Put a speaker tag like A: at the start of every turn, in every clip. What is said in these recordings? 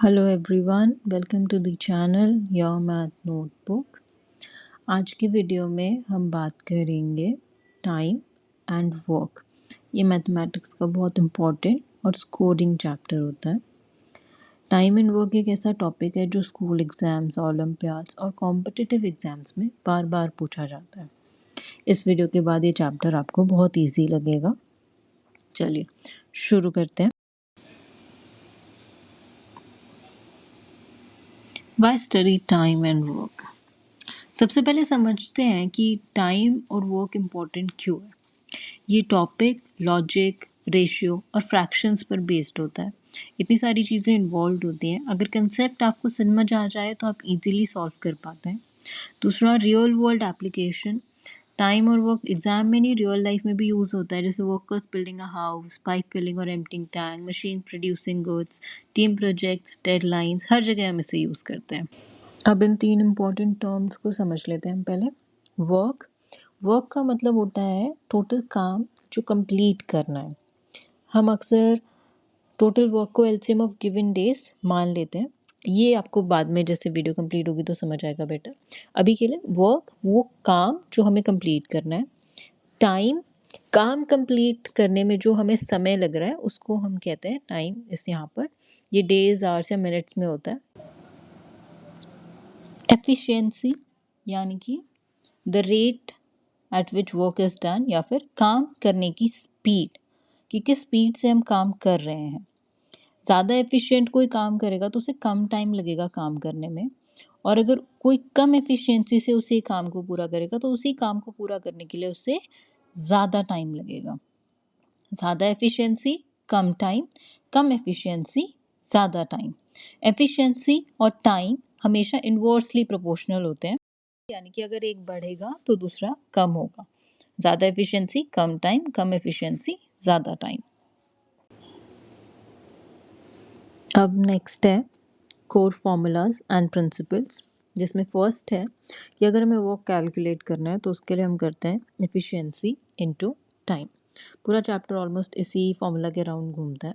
A: Hello everyone, welcome to the channel your math notebook. आज की video में हम बात करेंगे टाइम एंड वर्क। ये मैथमेटिक्स का बहुत इम्पोर्टेंट और स्कोरिंग चैप्टर होता है। टाइम एंड वर्क एक ऐसा टॉपिक है जो स्कूल एग्ज़ाम्स, ओलंपियाड्स और कॉम्पिटिटिव एग्ज़ाम्स में बार बार पूछा जाता है। इस वीडियो के बाद ये चैप्टर आपको बहुत ईजी लगेगा। चलिए शुरू करते हैं। Why study time and work? सबसे पहले समझते हैं कि टाइम और वर्क इम्पोर्टेंट क्यों है। ये टॉपिक लॉजिक, रेशियो और फ्रैक्शंस पर बेस्ड होता है। इतनी सारी चीज़ें इन्वॉल्व होती हैं। अगर कंसेप्ट आपको समझ आ जाए तो आप इजीली सॉल्व कर पाते हैं। दूसरा, रियल वर्ल्ड एप्लीकेशन। टाइम और वर्क एग्जाम में नहीं, रियल लाइफ में भी यूज़ होता है। जैसे workers building a house, pipe filling और emptying tank, machine producing goods, team projects, deadlines, हर जगह हम इसे यूज़ करते हैं। अब इन तीन इम्पॉर्टेंट टर्म्स को समझ लेते हैं हम पहले। वर्क वर्क का मतलब होता है टोटल काम जो कंप्लीट करना है। हम अक्सर टोटल वर्क को एलसीएम ऑफ गिवन डेज मान लेते हैं। ये आपको बाद में जैसे वीडियो कंप्लीट होगी तो समझ आएगा बेटर। अभी के लिए वर्क वो काम जो हमें कंप्लीट करना है। टाइम काम कंप्लीट करने में जो हमें समय लग रहा है उसको हम कहते हैं टाइम। इस यहाँ पर ये डेज, आवर्स या मिनट्स में होता है। एफिशिएंसी यानी कि the rate at which work is done, या फिर काम करने की स्पीड, कि किस स्पीड से हम काम कर रहे हैं। ज़्यादा एफिशिएंट कोई काम करेगा तो उसे कम टाइम लगेगा काम करने में, और अगर कोई कम एफिशिएंसी से उसी काम को पूरा करेगा तो उसी काम को पूरा करने के लिए उसे ज़्यादा टाइम लगेगा। ज़्यादा एफिशिएंसी कम टाइम, कम एफिशिएंसी ज़्यादा टाइम। एफिशिएंसी और टाइम हमेशा इन्वर्सली प्रोपोर्शनल होते हैं, यानी कि अगर एक बढ़ेगा तो दूसरा कम होगा। ज़्यादा एफिशिएंसी कम टाइम, कम एफिशिएंसी ज़्यादा टाइम। अब नेक्स्ट है कोर फॉर्मूलाज एंड प्रिंसिपल्स, जिसमें फर्स्ट है कि अगर हमें वर्क कैलकुलेट करना है तो उसके लिए हम करते हैं एफिशिएंसी इनटू टाइम। पूरा चैप्टर ऑलमोस्ट इसी फॉर्मूला के अराउंड घूमता है।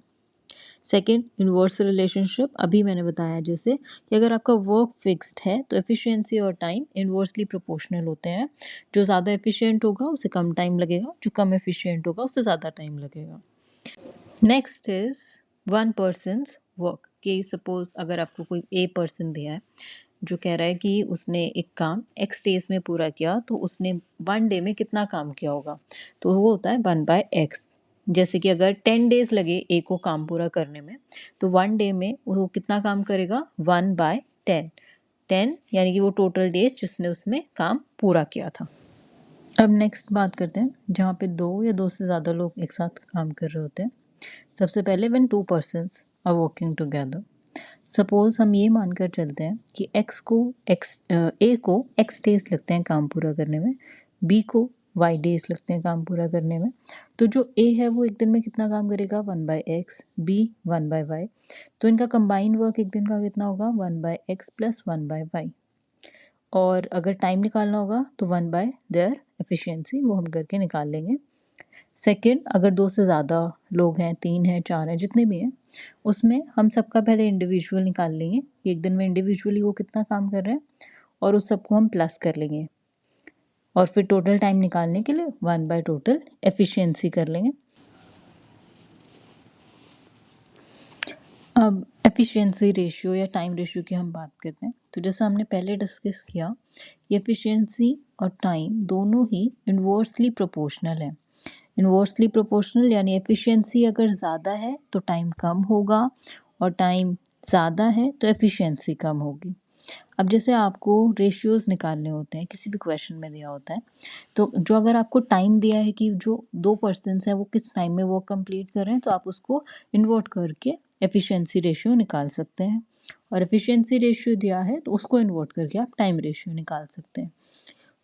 A: Second, inverse relationship. अभी मैंने बताया जैसे कि अगर आपका वर्क फिक्स्ड है तो एफिशिएंसी और टाइम इन्वर्सली प्रोपोर्शनल होते हैं। जो ज़्यादा एफिशिएंट होगा उसे कम टाइम लगेगा, जो कम एफिशिएंट होगा उसे ज़्यादा टाइम लगेगा। Next is one persons work. कि सपोज अगर आपको कोई ए पर्सन दिया है जो कह रहा है कि उसने एक काम एक्स डेज में पूरा किया, तो उसने वन डे में कितना काम किया होगा, तो वो होता है 1/x। जैसे कि अगर 10 डेज लगे ए को काम पूरा करने में, तो वन डे में वो कितना काम करेगा, 1/10। 10 यानी कि वो टोटल डेज जिसने उसमें काम पूरा किया था। अब नेक्स्ट बात करते हैं जहाँ पे दो या दो से ज़्यादा लोग एक साथ काम कर रहे होते हैं। सबसे पहले when two persons are working together. Suppose हम ये मानकर चलते हैं कि ए को एक्स डेज लगते हैं काम पूरा करने में, बी को वाई डेज लगते हैं काम पूरा करने में। तो जो ए है वो एक दिन में कितना काम करेगा, 1/x, बी 1/y। तो इनका कंबाइंड वर्क एक दिन का कितना होगा, 1/x प्लस 1/y। और अगर टाइम निकालना होगा तो 1/देयर एफिशिएंसी, वो हम करके निकाल लेंगे। सेकंड, अगर दो से ज़्यादा लोग हैं, 3 हैं, 4 हैं, जितने भी हैं, उसमें हम सबका पहले इंडिविजुअल निकाल लेंगे कि एक दिन में इंडिविजुअली वो कितना काम कर रहे हैं, और उस सबको हम प्लस कर लेंगे, और फिर टोटल टाइम निकालने के लिए 1/टोटल एफिशिएंसी कर लेंगे। अब एफिशिएंसी रेशियो या टाइम रेशियो की हम बात करते हैं, तो जैसा हमने पहले डिस्कस किया, एफिशिएंसी और टाइम दोनों ही इन्वर्सली प्रोपोर्शनल है। इन्वर्सली प्रोपोर्शनल यानी एफिशिएंसी अगर ज़्यादा है तो टाइम कम होगा, और टाइम ज़्यादा है तो एफिशिएंसी कम होगी। अब जैसे आपको रेशियोज निकालने होते हैं, किसी भी क्वेश्चन में दिया होता है, तो जो अगर आपको टाइम दिया है कि जो दो पर्सन्स हैं वो किस टाइम में वो कंप्लीट कर रहे हैं, तो आप उसको इन्वर्ट करके एफिशिएंसी रेशियो निकाल सकते हैं। और एफिशिएंसी रेशियो दिया है तो उसको इन्वर्ट करके आप टाइम रेशियो निकाल सकते हैं।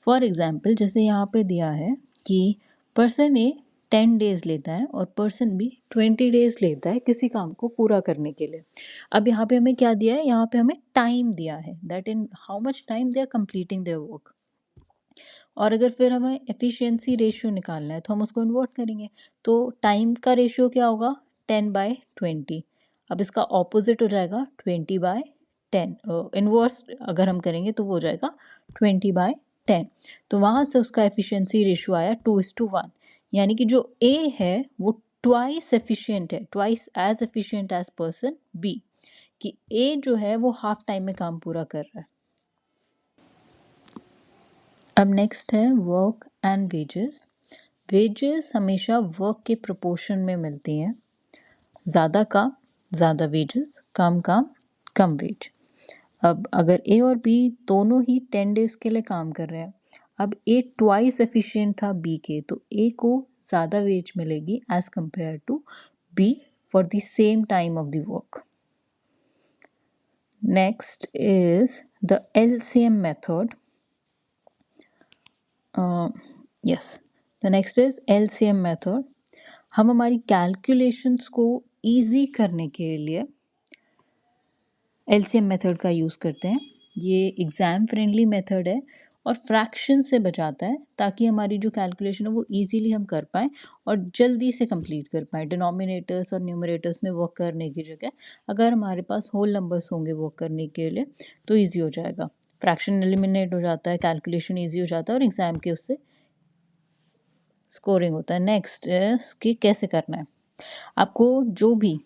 A: फॉर एग्जाम्पल, जैसे यहाँ पे दिया है कि पर्सन ए 10 डेज लेता है और पर्सन बी 20 डेज लेता है किसी काम को पूरा करने के लिए। अब यहाँ पे हमें क्या दिया है, यहाँ पे हमें टाइम दिया है, that in how much time they are completing their work. और अगर फिर हमें एफिशिएंसी रेशियो निकालना है तो हम उसको इन्वर्ट करेंगे, तो टाइम का रेशियो क्या होगा, 10/20। अब इसका ऑपोजिट हो जाएगा 20/10, इनवर्स अगर हम करेंगे तो वो हो जाएगा 20/10। तो वहाँ से उसका एफिशिएंसी रेशियो आया 2:1, यानी कि जो ए है वो ट्वाइस एफिशिएंट है, twice as efficient as person B, कि ए जो है वो हाफ टाइम में काम पूरा कर रहा है। अब नेक्स्ट है वर्क एंड वेजेस। वेजेस हमेशा वर्क के प्रोपोर्शन में मिलती हैं, ज़्यादा काम ज़्यादा वेजेस, कम काम कम वेज। अब अगर ए और बी दोनों ही 10 डेज के लिए काम कर रहे हैं, अब ए ट्वाइस एफिशिएंट था बी के, तो ए को ज़्यादा वेज मिलेगी as compare to B for the same time of the work. Next is the LCM method. Yes, the next is LCM method. हम हमारी कैलकुलेशंस को ईजी करने के लिए LCM मेथड का यूज़ करते हैं। ये एग्ज़ाम फ्रेंडली मेथड है और फ्रैक्शन से बचाता है, ताकि हमारी जो कैलकुलेशन है वो इजीली हम कर पाएँ और जल्दी से कंप्लीट कर पाएँ। डिनोमिनेटर्स और न्यूमरेटर्स में वर्क करने की जगह अगर हमारे पास होल नंबर्स होंगे वर्क करने के लिए तो ईजी हो जाएगा। फ्रैक्शन एलिमिनेट हो जाता है, कैलकुलेशन ईजी हो जाता है और एग्ज़ाम के उससे स्कोरिंग होता है। नेक्स्ट कि कैसे करना है। आपको जो भी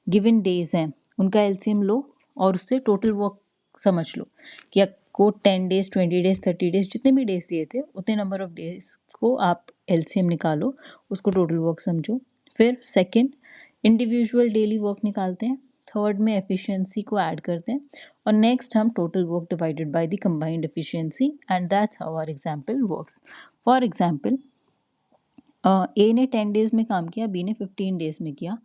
A: गिवन डेज हैं उनका एलसीएम लो और उससे टोटल वर्क समझ लो कि आपको 10 डेज 20 डेज 30 डेज जितने भी डेज दिए थे उतने नंबर ऑफ डेज को आप एलसीएम निकालो, उसको टोटल वर्क समझो। फिर सेकंड इंडिविजुअल डेली वर्क निकालते हैं। थर्ड में एफिशिएंसी को ऐड करते हैं और नेक्स्ट हम total work divided by the combined efficiency, and that's how our example works. For example A ने 10 डेज में काम किया, बी ने 15 डेज में किया,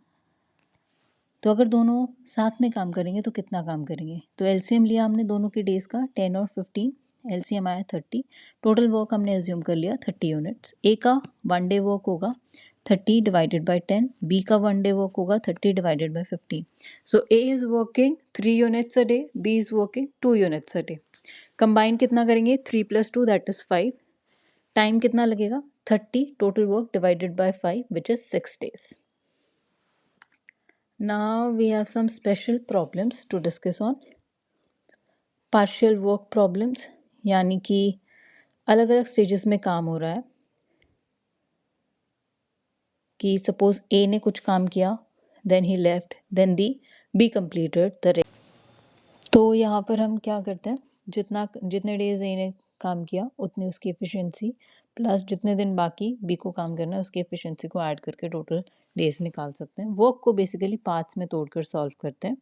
A: तो अगर दोनों साथ में काम करेंगे तो कितना काम करेंगे। तो एलसीएम लिया हमने दोनों के डेज का 10 और 15, एलसीएम आया 30। टोटल वर्क हमने एज्यूम कर लिया 30 यूनिट्स। ए का 1 डे वर्क होगा 30 डिवाइडेड बाय 10, बी का 1 डे वर्क होगा 30 divided by 15। So A is working 3 units a day, B is working 2 units a day. Combine कितना करेंगे 3 + 2 दैट इज 5। टाइम कितना लगेगा 30, total work divided bye 5 which is 6 days. Now we have some special problems to discuss on. Partial work problems, यानी कि अलग अलग stages में काम हो रहा है कि सपोज ए ने कुछ काम किया, then he left, then the B completed the rest. तो यहाँ पर हम क्या करते हैं, जितने डेज ए ने काम किया उतनी उसकी एफिशिएंसी प्लस जितने दिन बाकी बी को काम करना है उसकी एफिशिएंसी को ऐड करके टोटल डेज निकाल सकते हैं। वर्क को बेसिकली पार्ट्स में तोड़कर सॉल्व करते हैं।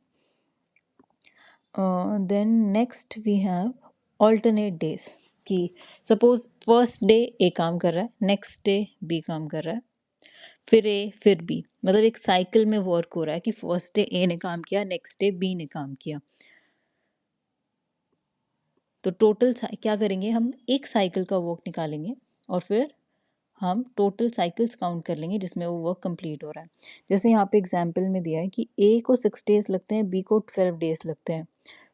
A: Then next we have alternate days, कि सपोज फर्स्ट डे ए काम कर रहा है, नेक्स्ट डे बी काम कर रहा है, फिर ए फिर बी, मतलब एक साइकिल में वर्क हो रहा है कि फर्स्ट डे ए ने काम किया, नेक्स्ट डे बी ने काम किया। तो टोटल क्या करेंगे, हम एक साइकिल का वर्क निकालेंगे और फिर हम टोटल साइकिल्स काउंट कर लेंगे जिसमें वो वर्क कंप्लीट हो रहा है। जैसे यहाँ पे एग्जांपल में दिया है कि ए को 6 डेज लगते हैं, बी को 12 डेज लगते हैं।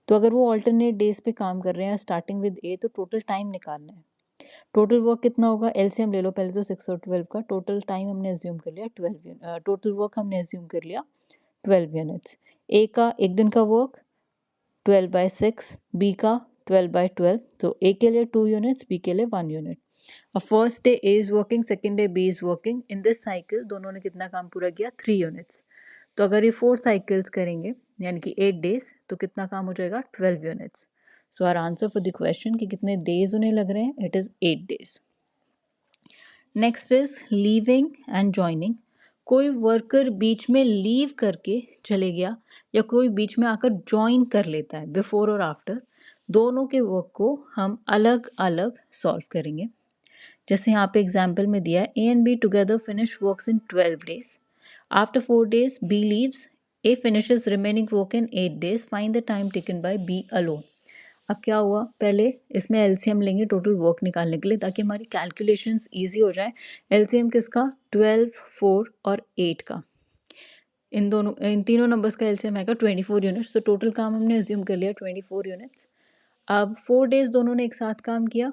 A: तो अगर वो ऑल्टरनेट डेज पे काम कर रहे हैं स्टार्टिंग विद ए, तो टोटल टाइम निकालना है। टोटल वर्क कितना होगा, एलसीएम ले लो पहले तो 6 और 12 का। टोटल टाइम हमने एज्यूम कर लिया 12, टोटल वर्क हमने एज्यूम कर लिया 12 यूनिट्स। ए का एक दिन का वर्क 12/6, बी का 12/12, तो ए के लिए 2 यूनिट्स, बी के लिए 1 यूनिट। अब first day A is working, second day B is working, in this cycle दोनों ने कितना काम पूरा किया 3 यूनिट्स। तो अगर ये 4 साइकिल्स करेंगे यानी कि 8 डेज, तो कितना काम हो जाएगा 12 units. So our answer for the question कि कितने डेज उन्हें लग रहे हैं, it is 8 days. Next is leaving and joining. कोई वर्कर बीच में लीव करके चले गया या कोई बीच में आकर ज्वाइन कर लेता है, बिफोर और आफ्टर दोनों के वर्क को हम अलग अलग सॉल्व करेंगे। जैसे यहाँ पे एग्जाम्पल में दिया है, A and B together finish works in 12 days. After 4 days B leaves, A finishes remaining work in 8 days। Find the time taken by B alone. अब क्या हुआ, पहले इसमें एलसीएम लेंगे टोटल वर्क निकालने के लिए ताकि हमारी कैलकुलेशंस इजी हो जाए। एलसीएम किसका 12, 4 और 8 का, इन तीनों नंबर्स का एलसीएम आएगा 24 यूनिट्स। तो टोटल काम हमने एज्यूम कर लिया 24 यूनिट्स। अब 4 days दोनों ने एक साथ काम किया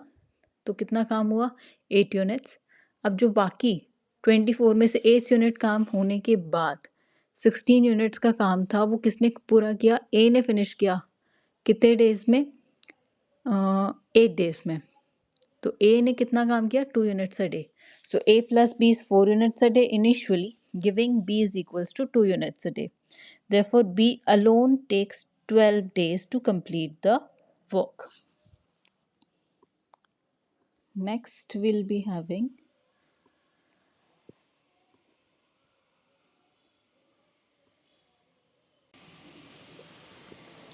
A: तो कितना काम हुआ 8 यूनिट्स। अब जो बाकी 24 में से 8 यूनिट काम होने के बाद 16 यूनिट्स का काम था, वो किसने पूरा किया? ए ने फिनिश किया। कितने डेज में? 8 डेज में। तो ए ने कितना काम किया? 2 units a day. So A plus B is 4 units a day initially, giving B is equals to 2 units a day. Therefore, B alone takes 12 days to complete the work. Next, we'll be having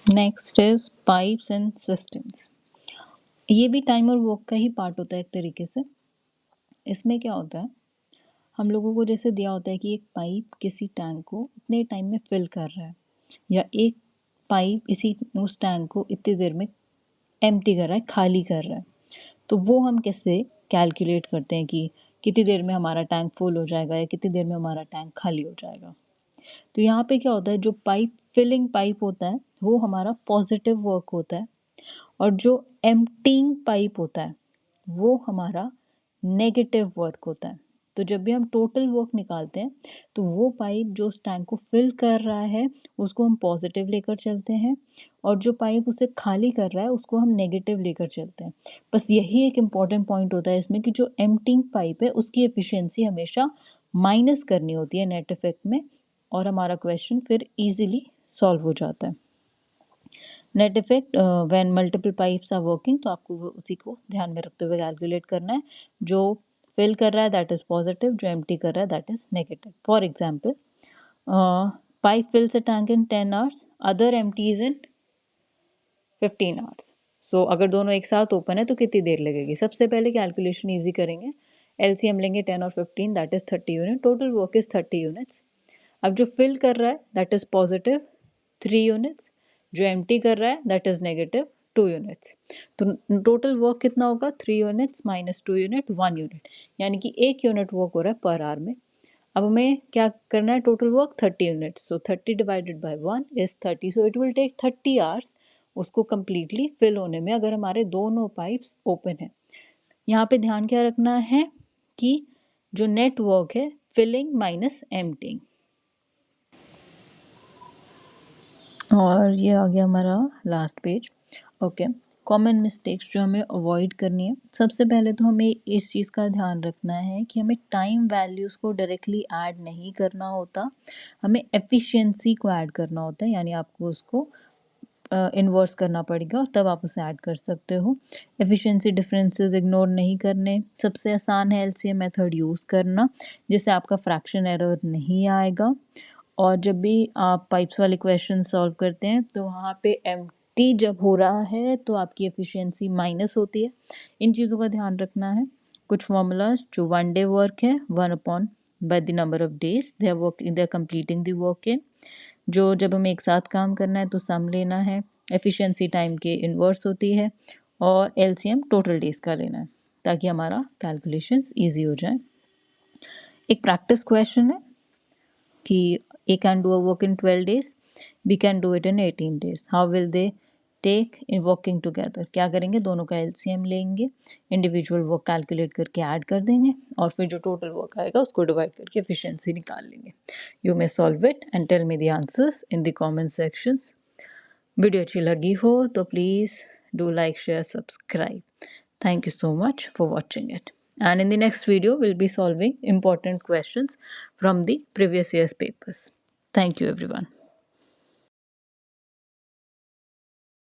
A: next is pipes and systems. ये भी time और work का ही part होता है एक तरीके से. इसमें क्या होता है, हम लोगों को जैसे दिया होता है कि एक पाइप किसी टैंक को इतने टाइम में फिल कर रहा है, या एक पाइप इसी उस टैंक को इतनी देर में एम्प्टी कर रहा है, खाली कर रहा है. तो वो हम कैसे कैलकुलेट करते हैं कि कितनी देर में हमारा टैंक फुल हो जाएगा या कितनी देर में हमारा टैंक खाली हो जाएगा. तो यहाँ पे क्या होता है, जो पाइप फिलिंग पाइप होता है वो हमारा पॉजिटिव वर्क होता है, और जो एम्प्टिंग पाइप होता है वो हमारा नेगेटिव वर्क होता है. तो जब भी हम टोटल वर्क निकालते हैं तो वो पाइप जो उस टैंक को फिल कर रहा है उसको हम पॉजिटिव लेकर चलते हैं, और जो पाइप उसे खाली कर रहा है उसको हम नेगेटिव लेकर चलते हैं. बस यही एक इम्पॉर्टेंट पॉइंट होता है इसमें कि जो एम्प्टिंग पाइप है उसकी एफिशिएंसी हमेशा माइनस करनी होती है नेट इफेक्ट में, और हमारा क्वेश्चन फिर इजीली सॉल्व हो जाता है. Net effect when multiple pipes are working, तो आपको उसी को ध्यान में रखते हुए कैलकुलेट करना है. जो फिल कर रहा है दैट इज पॉजिटिव, जो एम्प्टी कर रहा है that is negative. For example, pipe fills a tank in 10 hours, other empties in 15 hours. So अगर दोनों एक साथ ओपन है तो कितनी देर लगेगी? सबसे पहले कैलकुलेशन ईजी करेंगे, एलसीएम लेंगे 10 और 15 that is 30 unit, total work is 30 units. अब जो फिल कर रहा है दैट इज पॉजिटिव 3 यूनिट्स, जो एम्प्टी कर रहा है दैट इज नेगेटिव 2 यूनिट्स. तो टोटल वर्क कितना होगा? 3 यूनिट्स माइनस 2 यूनिट 1 यूनिट, यानी कि 1 यूनिट वर्क हो रहा है पर आवर में. अब हमें क्या करना है? Total work 30 units, so 30 divided by 1 is 30. So it will take 30 hours उसको कम्प्लीटली फिल होने में, अगर हमारे दोनों पाइप्स ओपन है. यहाँ पे ध्यान क्या रखना है कि जो नेट वर्क है फिलिंग माइनस एम्प्टिंग. और ये आ गया हमारा last page. Okay, common mistakes जो हमें अवॉइड करनी है. सबसे पहले तो हमें इस चीज़ का ध्यान रखना है कि हमें टाइम वैल्यूज़ को डायरेक्टली ऐड नहीं करना होता, हमें एफिशिएंसी को ऐड करना होता है. यानी आपको उसको इन्वर्स करना पड़ेगा और तब आप उसे ऐड कर सकते हो. एफिशिएंसी डिफरेंसेस इग्नोर नहीं करने. सबसे आसान है एलसीएम मेथड यूज़ करना, जिससे आपका फ्रैक्शन एरर नहीं आएगा. और जब भी आप पाइप्स वाले क्वेश्चन सॉल्व करते हैं तो वहाँ पे एम्प्टी जब हो रहा है तो आपकी एफिशिएंसी माइनस होती है. इन चीज़ों का ध्यान रखना है. कुछ फॉर्मूलाज जो 1 डे वर्क है 1 upon by the number of days they are completing the work in. जो जब हमें एक साथ काम करना है तो सम लेना है, एफिशिएंसी टाइम के इन्वर्स होती है, और एलसीएम टोटल डेज का लेना है ताकि हमारा कैलकुलेशंस इजी हो जाए. एक प्रैक्टिस क्वेश्चन है कि A can do a work in 12 days, B can do it in 18 days. How will they take in working together? क्या करेंगे? दोनों का एलसीएम लेंगे, इंडिविजुअल वर्क कैलकुलेट करके ऐड कर देंगे, और फिर जो टोटल वर्क आएगा उसको डिवाइड करके एफिशिएंसी निकाल लेंगे. You may solve it and tell me the answers in the comment sections. Video अच्छी लगी हो तो please do like share subscribe. Thank you so much for watching it. And in the next video, we'll be solving important questions from the previous year's papers. Thank you, everyone.